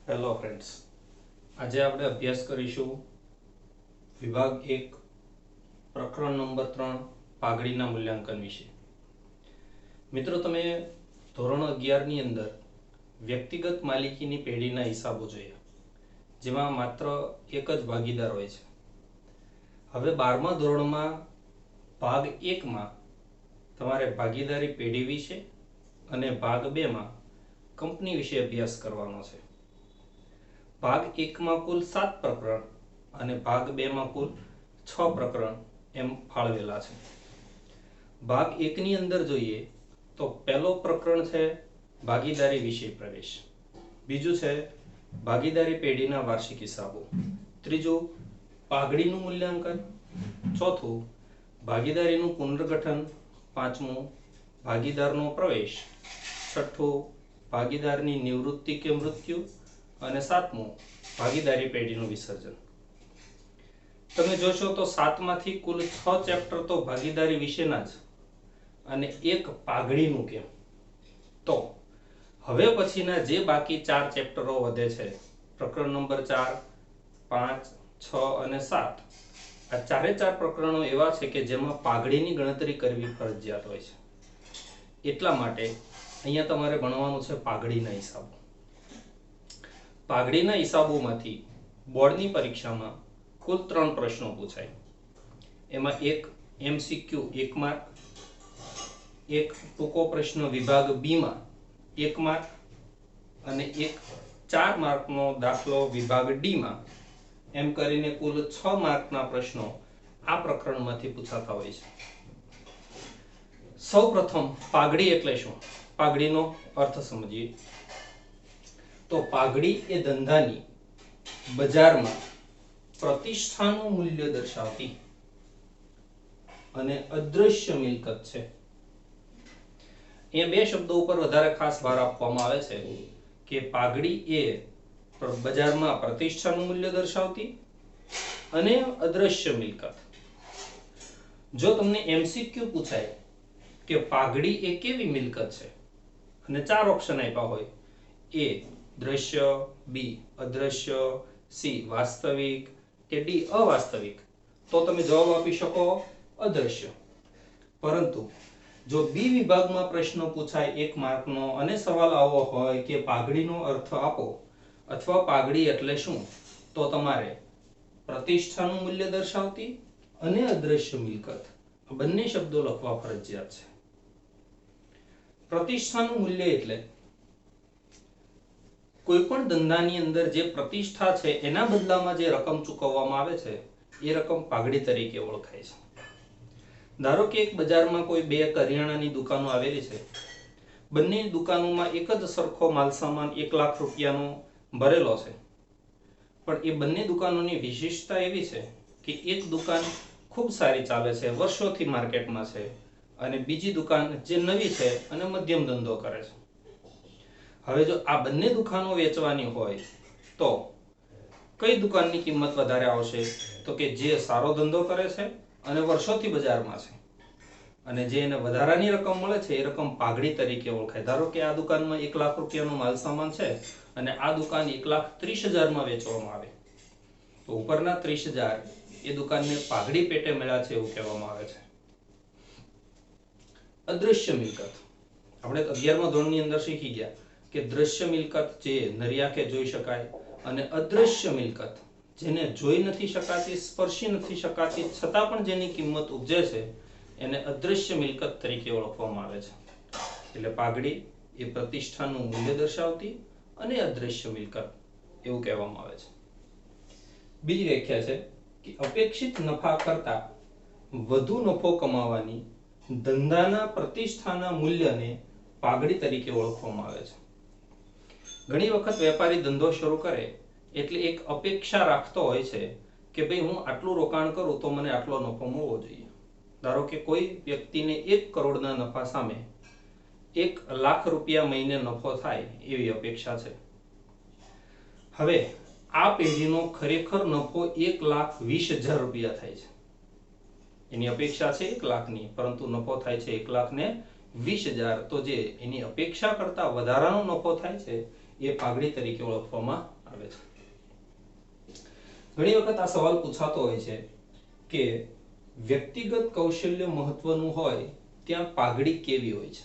Hello friends, આજે આપણે અભ્યાસ કરીશું વિભાગ 1 પ્રકરણ નંબર 3 પાઘડીના મૂલ્યાંકન વિશે. મિત્રો, તમે ધોરણ 11 ની અંદર વ્યક્તિગત માલિકીની પેઢીના હિસાબો જોયા, જેમાં માત્ર એક જ ભાગીદાર હોય છે. હવે 12મા ધોરણમાં ભાગ 1 માં તમારે ભાગીદારી પેઢી વિશે અને ભાગ 2 માં કંપની વિશે અભ્યાસ કરવાનો છે. ભાગ 1 માં કુલ 7 પ્રકરણ અને ભાગ 2 માં કુલ 6 પ્રકરણ એમ ફાળવેલા છે. ભાગ 1 ની અંદર જોઈએ તો પહેલો પ્રકરણ છે ભાગીદારી વિષય પ્રવેશ, બીજું છે ભાગીદારી પેઢીના વાર્ષિક હિસાબો, ત્રીજું પાઘડીનું મૂલ્યાંકન, ચોથું ભાગીદારીનું પુનર્ગઠન, પાંચમું ભાગીદારનો પ્રવેશ, છઠ્ઠું ભાગીદારની નિવૃત્તિ કે મૃત્યુ અને સાતમું ભાગીદારી પેઢીનું વિસર્જન. તમે જોશો તો 7 માંથી કુલ 6 ચેપ્ટર તો ભાગીદારી વિશેના જ અને એક પાઘડીનું કેમ. તો હવે પછીના જે બાકી 4 ચેપ્ટરો વધે છે, પ્રકરણ નંબર 4, 5, 6 અને 7, આ ચારે 4 પ્રકરણો એવા છે કે જેમાં પાઘડીની ગણતરી કરવી ફરજિયાત હોય છે. એટલા માટે અહીંયા તમારે ભણવાનું છે પાઘડીના હિસાબો. પાઘડીના હિસાબોમાંથી બોર્ડની પરીક્ષામાં કુલ 3 પ્રશ્નો પૂછાય. એમાં એક MCQ 1 માર્ક, એક ટૂંકો પ્રશ્ન વિભાગ B માં 1 માર્ક અને એક 4 માર્કનો દાખલો વિભાગ D માં, એમ કરીને કુલ 6 માર્કના પ્રશ્નો આ પ્રકરણમાંથી પૂછાતા હોય છે. સૌપ્રથમ પાઘડી એટલે શું, પાઘડીનો અર્થ સમજીએ. તો પાઘડી એ ધંધાની બજારમાં પ્રતિષ્ઠાનું મૂલ્ય દર્શાવતી અને અદ્રશ્ય મિલકત છે. અહીંયા બે શબ્દો ઉપર વધારે ખાસ ભાર આપવામાં આવે છે કે પાઘડી એ બજારમાં પ્રતિષ્ઠાનું મૂલ્ય દર્શાવતી અને અદ્રશ્ય મિલકત. જો તમને MCQ પૂછાય કે પાઘડી એ કેવી મિલકત છે અને 4 ઓપ્શન આપ્યા હોય, A દ્રશ્ય, B અદ્રશ્ય, C વાસ્તવિક કે D અવાસ્તવિક, તો તમે જવાબ આપી શકો અદ્રશ્ય. પરંતુ જો B વિભાગમાં પ્રશ્ન પૂછાય 1 માર્કનો અને સવાલ આવો હોય કે પાઘડીનો અર્થ આપો અથવા પાઘડી એટલે શું, તો તમારે પ્રતિષ્ઠાનું મૂલ્ય દર્શાવતી અને અદ્રશ્ય મિલકત આ બંને શબ્દો લખવા ફરજિયાત છે. પ્રતિષ્ઠાનું મૂલ્ય એટલે કોઈ પણ ધંધાની અંદર જે પ્રતિષ્ઠા છે એના બદલામાં જે રકમ ચૂકવવામાં આવે છે એ રકમ પાઘડી તરીકે ઓળખાય છે. ધારો કે એક બજારમાં કોઈ બે કરિયાણાની દુકાનો આવેલી છે. બંને દુકાનોમાં એક જ સરખો માલસામાન 1 લાખ રૂપિયાનો ભરેલો છે, પણ એ બંને દુકાનોની વિશેષતા એવી છે કે એક દુકાન ખૂબ સારી ચાલે છે, વર્ષોથી માર્કેટમાં છે, અને બીજી દુકાન જે નવી છે અને મધ્યમ ધંધો કરે છે. હવે જો આ બંને દુકાનો વેચવાની હોય તો કઈ દુકાનની કિંમત વધારે આવશે, તો કે જે સારો ધંધો કરે છે અને વર્ષોથી બજારમાં છે, અને જે એને વધારાની રકમ મળે છે એ રકમ પાઘડી તરીકે ઓળખાય. ધારો કે આ દુકાનમાં 1 લાખ રૂપિયાનો માલ સામાન છે અને આ દુકાન 1,30,000 માં વેચવામાં આવે, તો ઉપરના 30,000 એ દુકાનને પાઘડી પેટે મળ્યા છે એવું કહેવામાં આવે છે. અદ્રશ્ય મિલકત આપણે 11મા ધોરણની અંદર શીખી ગયા કે દ્રશ્ય મિલકત જે નરિયાખે જોઈ શકાય અને અદ્રશ્ય મિલકત જેને જોઈ નથી શકાતી, સ્પર્શી નથી શકાતી, છતાં પણ જેની કિંમત ઉપજે છે એને અદ્રશ્ય મિલકત તરીકે ઓળખવામાં આવે છે. એટલે પાઘડી એ પ્રતિષ્ઠાનું મૂલ્ય દર્શાવતી અને અદ્રશ્ય મિલકત એવું કહેવામાં આવે છે. બીજી વ્યાખ્યા છે કે અપેક્ષિત નફા કરતા વધુ નફો કમાવાની ધંધાના પ્રતિષ્ઠાના મૂલ્યને પાઘડી તરીકે ઓળખવામાં આવે છે. ઘણી વખત વેપારી ધંધો શરૂ કરે એટલે એક અપેક્ષા રાખતો હોય છે કે ભાઈ હું આટલું રોકાણ કરું તો મને આટલો નફો મળવો જોઈએ. ધારો કે કોઈ વ્યક્તિને 1 કરોડના નફા સામે 1 લાખ રૂપિયા મહિને નફો થાય એવી અપેક્ષા છે. હવે આ પેઢીનો ખરેખર નફો 1,20,000 રૂપિયા થાય છે. એની અપેક્ષા છે 1 લાખની, પરંતુ નફો થાય છે 1,20,000. તો જે એની અપેક્ષા કરતા વધારાનો નફો થાય છે એ પાઘડી તરીકે ઓળખવામાં આવે છે. ઘણી વખત આ સવાલ પૂછાતો હોય છે કે વ્યક્તિગત કૌશલ્ય મહત્વનું હોય ત્યાં પાઘડી કેવી હોય છે?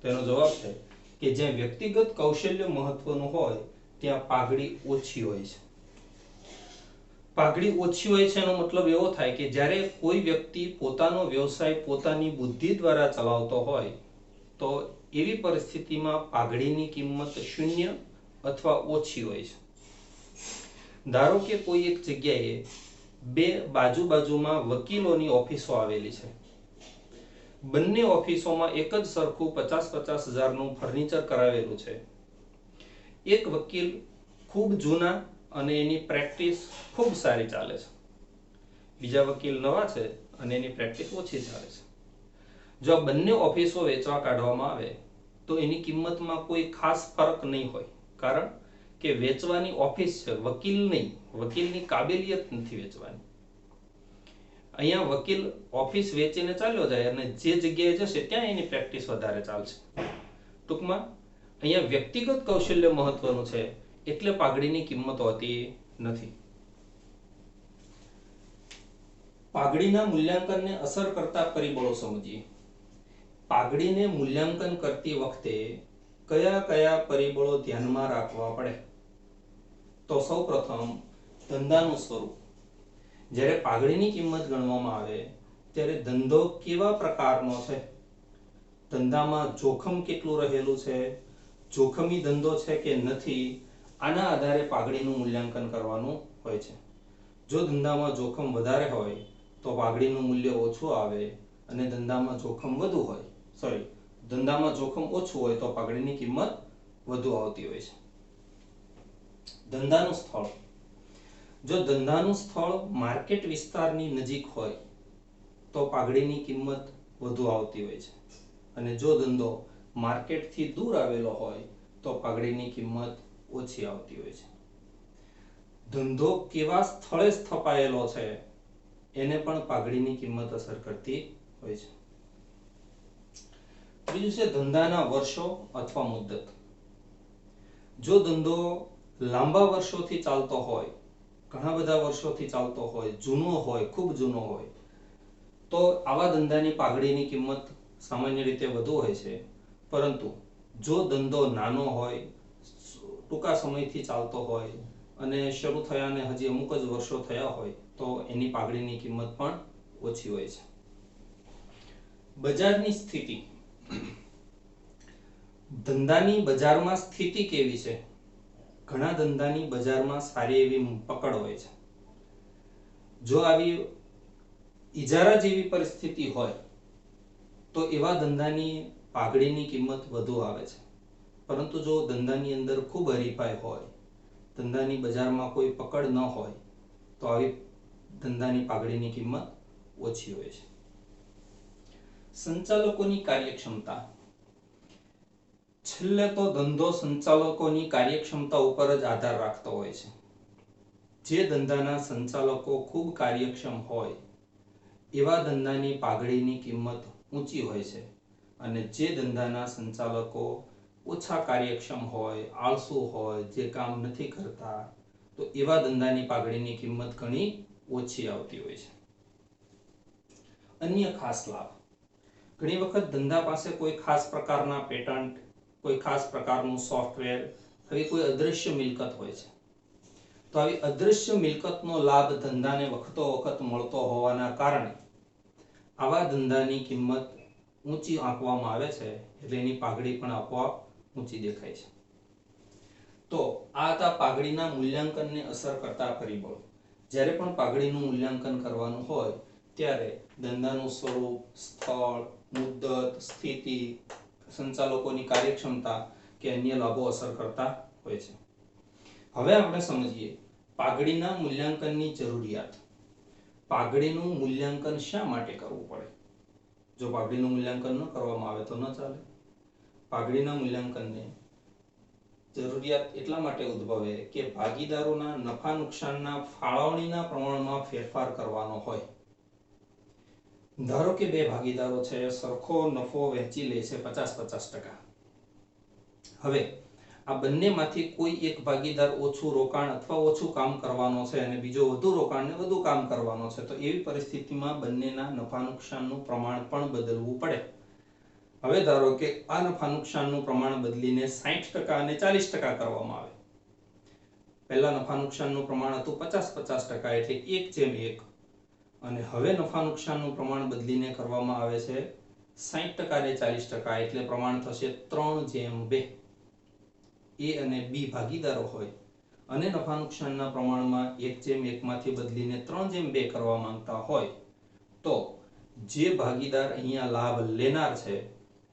તેનો જવાબ છે કે જ્યાં વ્યક્તિગત કૌશલ્ય મહત્વનું હોય ત્યાં પાઘડી ઓછી હોય છે. પાઘડી ઓછી હોય છે એનો મતલબ એવો થાય કે જ્યારે કોઈ વ્યક્તિ પોતાનો વ્યવસાય પોતાની બુદ્ધિ દ્વારા ચલાવતો હોય તો એવી પરિસ્થિતિમાં પાઘડીની કિંમત શૂન્ય અથવા ઓછી હોય છે. ધારો કે કોઈ એક જગ્યાએ બે બાજુમાં વકીલોની ઓફિસો આવેલી છે. બંને ઓફિસોમાં એક જ સરખું 50-50 હજારનું ફર્નિચર કરાવેલું છે. એક વકીલ ખૂબ જૂના અને એની પ્રેક્ટિસ ખૂબ સારી ચાલે છે. બીજા વકીલ નવા છે અને એની પ્રેક્ટિસ ઓછી ચાલે છે. જો આ બંને ઓફિસો વેચવા કાઢવામાં આવે તો એની કિંમતમાં કોઈ ખાસ ફરક નહીં હોય, કારણ કે વેચવાની ઓફિસ છે, વકીલ નહીં. વકીલની કાબેલિયત નથી વેચવાની. અહીંયા વકીલ ઓફિસ વેચીને ચાલ્યો જાય અને જે જગ્યાએ જશે ત્યાં એની પ્રેક્ટિસ વધારે ચાલશે. ટૂંકમાં અહીંયા વ્યક્તિગત કૌશલ્ય મહત્વનું છે એટલે પાઘડીની કિંમત હોતી નથી. પાઘડીના મૂલ્યાંકનને અસર કરતા પરિબળો સમજીએ. પાઘડીને મૂલ્યાંકન કરતી વખતે કયા કયા પરિબળો ધ્યાનમાં રાખવા પડે? તો સૌપ્રથમ ધંધાનું સ્વરૂપ. જ્યારે પાઘડીની કિંમત ગણવામાં આવે ત્યારે ધંધો કેવા પ્રકારનો છે, ધંધામાં જોખમ કેટલું રહેલું છે, જોખમી ધંધો છે કે નથી, આના આધારે પાઘડીનું મૂલ્યાંકન કરવાનું હોય છે. જો ધંધામાં જોખમ વધારે હોય તો પાઘડીનું મૂલ્ય ઓછું આવે અને ધંધામાં જોખમ ઓછું હોય તો પાઘડીની કિંમત વધુ આવતી હોય છે. ધંધાનું સ્થળ. જો ધંધાનું સ્થળ માર્કેટ વિસ્તારની નજીક હોય તો પાઘડીની કિંમત વધુ આવતી હોય છે અને જો ધંધો માર્કેટથી દૂર આવેલો હોય તો પાઘડીની કિંમત ઓછી આવતી હોય છે. ધંધો કેવા સ્થળે સ્થપાયેલો છે એને પણ પાઘડીની કિંમત અસર કરતી હોય છે. બીજું છે ધંધાના વર્ષો અથવા મુદ્દત. જો ધંધો લાંબા વર્ષોથી ચાલતો હોય, ઘણા બધા વર્ષોથી ચાલતો હોય, જૂનો હોય, ખૂબ જૂનો હોય, તો આવા ધંધાની પાઘડીની કિંમત સામાન્ય રીતે વધુ હોય છે. પરંતુ જો ધંધો નાનો હોય, ટૂંકા સમયથી ચાલતો હોય અને શરૂ થયાને હજી અમુક જ વર્ષો થયા હોય તો એની પાઘડીની કિંમત પણ ઓછી હોય છે. બજારની સ્થિતિ. ધંધાની બજારમાં સ્થિતિ કેવી છે? ઘણા ધંધાની બજારમાં સારી એવી પકડ હોય છે. જો આવી ઇજારા જેવી પરિસ્થિતિ હોય તો એવા ધંધાની પાઘડીની કિંમત વધુ આવે છે. પરંતુ જો ધંધાની અંદર ખૂબ હરીફાઈ હોય, ધંધાની બજારમાં કોઈ પકડ ન હોય તો આવી ધંધાની પાઘડીની કિંમત ઓછી હોય છે. સંચાલકોની કાર્યક્ષમતા. છેલ્લે તો ધંધો સંચાલકોની કાર્યક્ષમતા ઉપર જ આધાર રાખતો હોય છે. જે ધંધાના સંચાલકો ખૂબ કાર્યક્ષમ હોય એવા ધંધાની પાઘડીની કિંમત ઊંચી હોય છે અને જે ધંધાના સંચાલકો ઓછા કાર્યક્ષમ હોય, આળસુ હોય, જે કામ નથી કરતા, તો એવા ધંધાની પાઘડીની કિંમત ઘણી ઓછી આવતી હોય છે. અન્ય ખાસ લાભ. ઘણી વખત ધંધા પાસે કોઈ ખાસ પ્રકારના પેટન્ટ, કોઈ ખાસ પ્રકારનું સોફ્ટવેર, આવી કોઈ અદૃશ્ય મિલકત હોય છે. તો આવી અદૃશ્ય મિલકતનો લાભ ધંધાને વખતો વખત મળતો હોવાના કારણે આવા ધંધાની કિંમત ઊંચી આંકવામાં આવે છે એટલે એની પાઘડી પણ આપોઆપ ઊંચી દેખાય છે. તો આ હતા પાઘડીના મૂલ્યાંકનને અસર કરતા પરિબળો. જ્યારે પણ પાઘડીનું મૂલ્યાંકન કરવાનું હોય ત્યારે ધંધાનું સ્વરૂપ, સ્થળ, મુદ્દત, સ્થિતિ, સંચાલકોની કાર્યક્ષમતા કે અન્ય લાભો અસર કરતા હોય છે. હવે આપણે સમજીએ પાઘડીના મૂલ્યાંકનની જરૂરિયાત. પાઘડીનું મૂલ્યાંકન શા માટે કરવું પડે? જો પાઘડીનું મૂલ્યાંકન ન કરવામાં આવે તો ન ચાલે. પાઘડીના મૂલ્યાંકનને જરૂરિયાત એટલા માટે ઉદ્ભવે કે ભાગીદારોના નફા નુકસાનના ફાળવણીના પ્રમાણમાં ફેરફાર કરવાનો હોય. ધારો કે બે ભાગીદારો છે, સરખો નફો વહેંચી લે છે 50-50%. હવે આ બંનેમાંથી કોઈ એક ભાગીદાર ઓછું રોકાણ અથવા ઓછું કામ કરવાનો છે અને બીજો વધુ રોકાણ ને વધુ કામ કરવાનો છે, તો એવી પરિસ્થિતિમાં બંનેના નફા નુકસાનનું પ્રમાણ પણ બદલવું પડે. હવે ધારો કે આ નફા નુકસાનનું પ્રમાણ બદલીને 60% અને 40% કરવામાં આવે. પહેલા નફા નુકસાનનું પ્રમાણ હતું 50-50% એટલે 1:1, અને હવે નફા નુકસાનનું પ્રમાણ બદલીને કરવામાં આવે છે 60% અને 40%, એટલે પ્રમાણ થશે 3:2. એ અને બી ભાગીદારો હોય અને નફા નુકસાનના પ્રમાણમાં 1:1 માંથી બદલીને 3:2 કરવા માંગતા હોય, તો જે ભાગીદાર અહીંયા લાભ લેનાર છે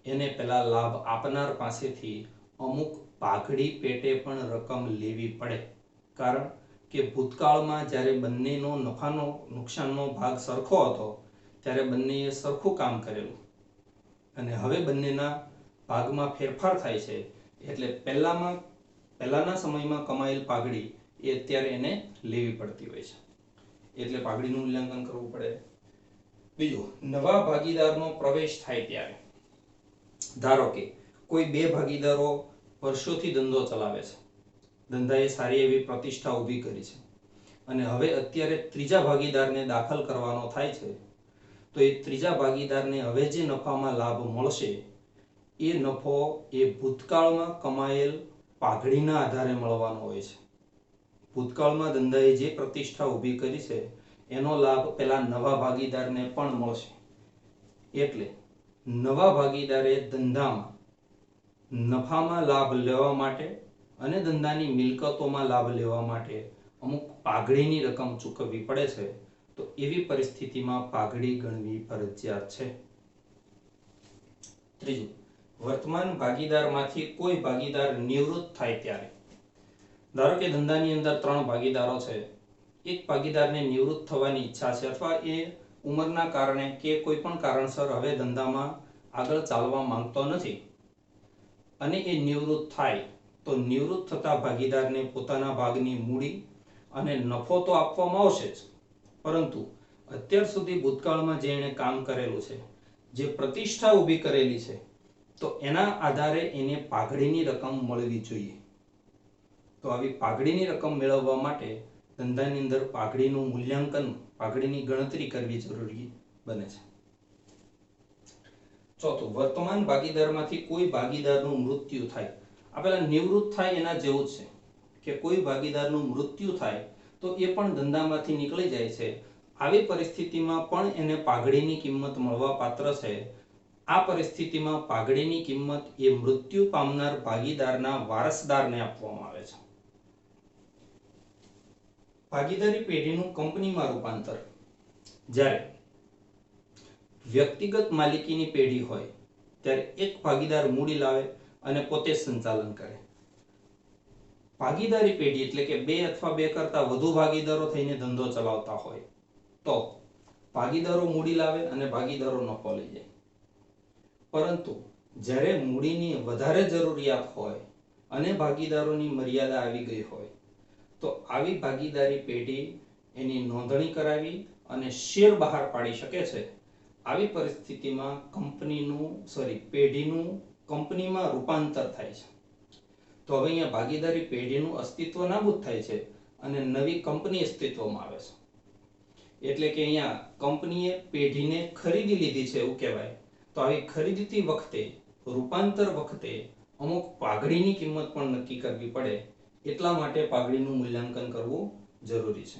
એને પેલા લાભ આપનાર પાસેથી અમુક પાઘડી પેટે પણ રકમ લેવી પડે. કારણ કે ભૂતકાળમાં જ્યારે બંનેનો નફાનો નુકસાનનો ભાગ સરખો હતો ત્યારે બંનેએ સરખું કામ કરેલું, અને હવે બંનેના ભાગમાં ફેરફાર થાય છે એટલે પહેલાના સમયમાં કમાયેલ પાઘડી એ અત્યારે એને લેવી પડતી હોય છે, એટલે પાઘડીનું મૂલ્યાંકન કરવું પડે. બીજું, નવા ભાગીદારનો પ્રવેશ થાય ત્યારે ધારો કે કોઈ બે ભાગીદારો વર્ષોથી ધંધો ચલાવે છે, ધંધાએ સારી એવી પ્રતિષ્ઠા ઊભી કરી છે, અને હવે અત્યારે ત્રીજા ભાગીદારને દાખલ કરવાનો થાય છે, તો એ ત્રીજા ભાગીદારને હવે જે નફામાં લાભ મળશે એ નફો એ ભૂતકાળમાં કમાયેલ પાઘડીના આધારે મળવાનો હોય છે. ભૂતકાળમાં ધંધાએ જે પ્રતિષ્ઠા ઊભી કરી છે એનો લાભ પેલા નવા ભાગીદારને પણ મળશે. એટલે નવા ભાગીદારે ધંધામાં નફામાં લાભ લેવા માટે અને ધંધાની મિલકતોમાં લાભ લેવા માટે અમુક પાઘડીની રકમ ચૂકવવી પડે છે, તો એવી પરિસ્થિતિમાં પાઘડી ગણવી ફરજિયાત છે. ત્રીજું, વર્તમાન ભાગીદારમાંથી કોઈ ભાગીદાર નિવૃત્ત થાય ત્યારે ધારો કે ધંધાની અંદર 3 ભાગીદારો છે, એક ભાગીદારને નિવૃત્ત થવાની ઈચ્છા છે અથવા એ ઉંમરના કારણે કે કોઈ પણ કારણસર હવે ધંધામાં આગળ ચાલવા માંગતો નથી અને એ નિવૃત્ત થાય, તો નિવૃત્ત થતા ભાગીદારને પોતાના ભાગની મૂડી અને નફો તો આપવામાં આવશે જ, પરંતુ અત્યાર સુધી ભૂતકાળમાં જે એણે કામ કરેલું છે, જે પ્રતિષ્ઠા ઊભી કરેલી છે, તો એના આધારે એને પાઘડીની રકમ મળવી જોઈએ. તો આવી પાઘડીની રકમ મેળવવા માટે ધંધાની અંદર પાઘડીનું મૂલ્યાંકન, પાઘડીની ગણતરી કરવી જરૂરી બને છે. ચોથું, વર્તમાન ભાગીદારમાંથી કોઈ ભાગીદારનું મૃત્યુ થાય. આ પેલા નિવૃત્ત થાય એના જેવું જ છે કે કોઈ ભાગીદારનું મૃત્યુ થાય તો એ પણ ધંધામાંથી નીકળી જાય છે. આવી પરિસ્થિતિમાં પણ એને પાઘડીની કિંમત મળવા પાત્ર છે. આ પરિસ્થિતિમાં પાઘડીની કિંમત એ મૃત્યુ પામનાર ભાગીદારના વારસદારને આપવામાં આવે છે. ભાગીદારી પેઢીનું કંપનીમાં રૂપાંતર. જ્યારે વ્યક્તિગત માલિકીની પેઢી હોય ત્યારે એક ભાગીદાર મૂડી લાવે અને પોતે સંચાલન કરે. ભાગીદારી પેઢી એટલે કે 2 અથવા 2 કરતા વધુ ભાગીદારો થઈને ધંધો ચલાવતા હોય તો ભાગીદારો મૂડી લાવે અને ભાગીદારો નફો લઈ જાય. પરંતુ જ્યારે મૂડીની વધારે જરૂરિયાત હોય અને ભાગીદારોની મર્યાદા આવી ગઈ હોય તો આવી ભાગીદારી પેઢી એની નોંધણી કરાવી અને શેર બહાર પાડી શકે છે. આવી પરિસ્થિતિમાં પેઢીનું કંપનીમાં રૂપાંતર થાય છે. તો હવે અહીંયા ભાગીદારી પેઢીનું અસ્તિત્વ નાબૂદ થાય છે અને નવી કંપની અસ્તિત્વમાં આવે છે. એટલે કે અહીંયા કંપનીએ પેઢીને ખરીદી લીધી છે એવું કહેવાય. તો આવી ખરીદતી વખતે, રૂપાંતર વખતે અમુક પાઘડીની કિંમત પણ નક્કી કરવી પડે. એટલા માટે પાઘડીનું મૂલ્યાંકન કરવું જરૂરી છે.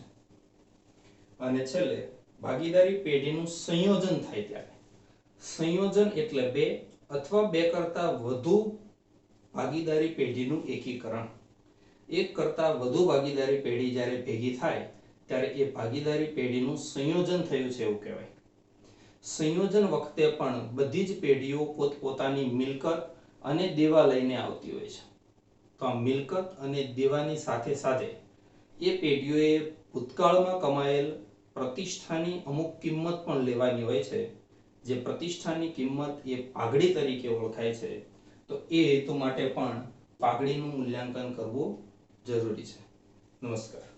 અને છેલ્લે ભાગીદારી પેઢીનું સંયોજન થાય ત્યારે, સંયોજન એટલે 2 અથવા 2 કરતા વધુ ભાગીદારી પેઢીનું એકીકરણ. એક કરતા વધુ ભાગીદારી પેઢી જ્યારે ભેગી થાય ત્યારે એ ભાગીદારી પેઢીનું સંયોજન થયું છે એવું કહેવાય. સંયોજન વખતે પણ બધી જ પેઢીઓ પોતપોતાની મિલકત અને દેવા લઈને આવતી હોય છે. તો આ મિલકત અને દેવાની સાથે સાથે એ પેઢીઓએ ભૂતકાળમાં કમાયેલ પ્રતિષ્ઠાની અમુક કિંમત પણ લેવાની હોય છે. જે પ્રતિષ્ઠાની કિંમત એ પાઘડી તરીકે ઓળખાય છે. તો એ હેતુ માટે પણ પાઘડીનું મૂલ્યાંકન કરવું જરૂરી છે. નમસ્કાર.